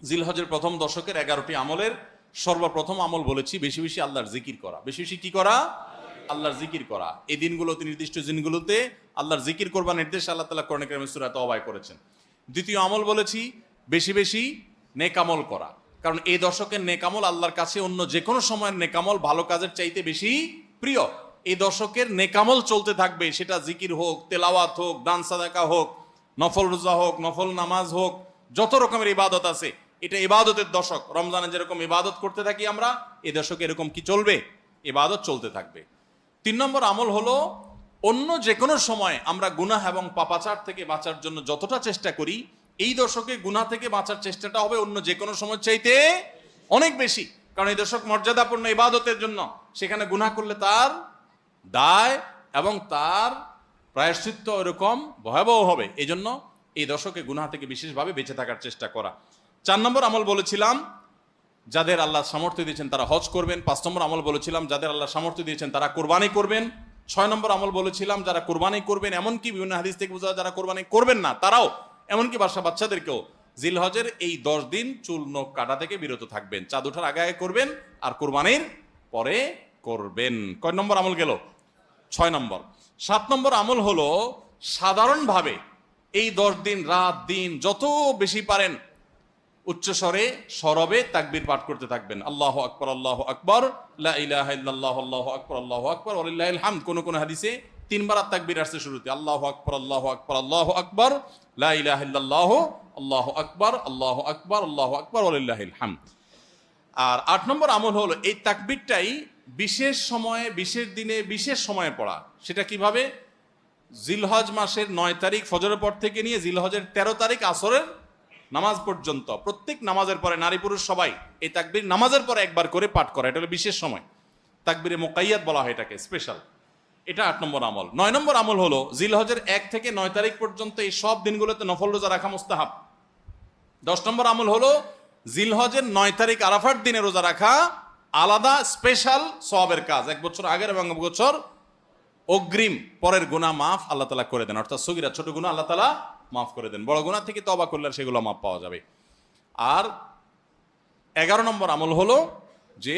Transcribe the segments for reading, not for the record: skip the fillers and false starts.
জিলহজের প্রথম দশকের 11টি আমলের সর্বপ্রথম আমল বলেছি বেশি বেশি আল্লাহর জিকির করা। বেশি বেশি কি করা? আল্লাহর জিকির করা। এই দিনগুলোতে, নির্দিষ্ট দিনগুলোতে আল্লাহর জিকির করবার নির্দেশ আল্লাহ তাআলা কোরআন কারীমে সূরা তাওবায় করেছেন। দ্বিতীয় আমল বলেছি বেশি বেশি নেক আমল করা, কারণ এই দশকের নেক আমল আল্লাহর কাছে অন্য যে কোনো সময়ের নেক আমল ভালো কাজের চাইতে বেশি প্রিয়। এই দশকের নেক আমল চলতে থাকবে, সেটা জিকির হোক, তেলাওয়াত হোক, দান সাদাকা হোক, নফল রোজা হোক, নফল নামাজ হোক, যত রকমের ইবাদত আছে। এটা ইবাদতের দশক। রমজানে যেরকম ইবাদত করতে থাকি আমরা, এই দশকে এরকম কি চলবে? ইবাদত চলতে থাকবে। 3 নম্বর আমল হলো অন্য যে কোনো সময় আমরা গুনাহ এবং পাপাচার থেকে বাঁচার জন্য যতটা চেষ্টা করি, এই দশকে গুনাহ থেকে বাঁচার চেষ্টাটা হবে অন্য যে কোনো সময় চাইতে অনেক বেশি। কারণ এই দশক মর্যাদাপূর্ণ ইবাদতের জন্য, সেখানে গুনাহ করলে তার দায় এবং তার প্রায়শ্চিত্ত এরকম ভয়াবহ হবে। এই জন্য এই দশকে গুনাহ থেকে বিশেষভাবে বেঁচে থাকার চেষ্টা করা। 4 নম্বর আমল বলেছিলাম যাদের আল্লাহ সামর্থ্য দিয়েছেন তারা হজ করবেন। 5 নম্বর আমল বলেছিলাম যাদের আল্লাহ সামর্থ্য দিয়েছেন তারা কোরবানি করবেন। 6 নম্বর আমল বলেছিলাম যারা কোরবানি করবেন, এমনকি বিভিন্ন হাদিস থেকে বোঝা যায় যারা কোরবানি করবেন না তারাও, এমনকি বাচ্চাদেরকেও জিলহজের এই 10 দিন চুল নখ কাটা থেকে বিরত থাকবেন। চাঁদ ওঠার আগে আগে করবেন আর কোরবানির পরে করবেন। কয় নম্বর আমল গেল? 6 নম্বর। 7 নম্বর আমল হলো সাধারণভাবে এই 10 দিন রাত দিন যত বেশি পারেন উচ্চস্বরে সরবে তাকবীর পাঠ করতে থাকবেন। আল্লাহু আকবার, আল্লাহু আকবার, লা ইলাহা ইল্লাল্লাহ, আল্লাহু আকবার, আল্লাহু আকবার, ওয়ালিল্লাহিল হামদ। কোন হাদিসে 3 বার তাকবীর আসছে শুরুতে। আল্লাহু আকবার, আল্লাহু আকবার, আল্লাহু আকবার, লা ইলাহা ইল্লাল্লাহ, আল্লাহু আকবার, আল্লাহু আকবার, আল্লাহু আকবার, ওয়ালিল্লাহিল হামদ। আর 8 নম্বর আমল হলো এই তাকবীরটাই বিশেষ সময়ে, বিশেষ দিনে, বিশেষ সময়ে পড়া। সেটা কিভাবে? জিলহজ মাসের 9 তারিখ ফজরের পর থেকে নিয়ে জিলহজের 13 তারিখ আসরের নামাজ পর্যন্ত প্রত্যেক নামাজের পরে নারী পুরুষ সবাই এই তাকবীর নামাজের পরে একবার করে পাঠ করা। এটা হলো বিশেষ সময়, তাকবীরে মুকাইয়াদ বলা হয় এটাকে, স্পেশাল। এটা 8 নম্বর আমল। 9 নম্বর আমল হলো জিলহজের 1 থেকে 9 তারিখ পর্যন্ত এই সব দিনগুলোতে নফল রোজা রাখা মুস্তাহাব। 10 নম্বর আমল হলো জিলহজের 9 তারিখ আরাফার দিনে রোজা রাখা আলাদা স্পেশাল সওয়াবের কাজ। 1 বছর আগের এবং 1 বছর অগ্রিম পরের গুনাহ মাফ আল্লাহ তাআলা করে দেন। অর্থাৎ সগীরা ছোট গুনাহ আল্লাহ তাআলা মাফ করে দেন, বড় গুনাহ থেকে তওবা করলে সেগুলো মাফ পাওয়া যাবে। আর 11 নম্বর আমল হলো যে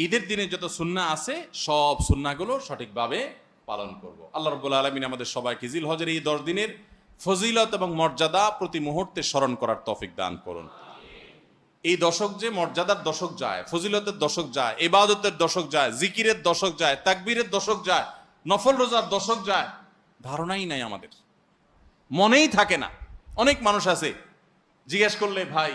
ঈদের দিনে যত সুন্নাহ আছে সব সুন্নাহগুলো সঠিকভাবে পালন করব। আল্লাহ রাব্বুল আলামিন আমাদের সবাইকে জিলহজের এই 10 দিনের ফজিলত এবং মর্যাদা প্রতি মুহূর্তে স্মরণ করার তৌফিক দান করুন। এই দশক যে মর্যাদার দশক যায়, ফজিলতের দশক যায়, ইবাদতের দশক যায়, জিকিরের দশক যায়, তাকবীরের দশক যায়, নফল রোজার দশক যায়, ধারণাই নাই আমাদের, মনেই থাকে না। অনেক মানুষ আছে জিজ্ঞেস করলে ভাই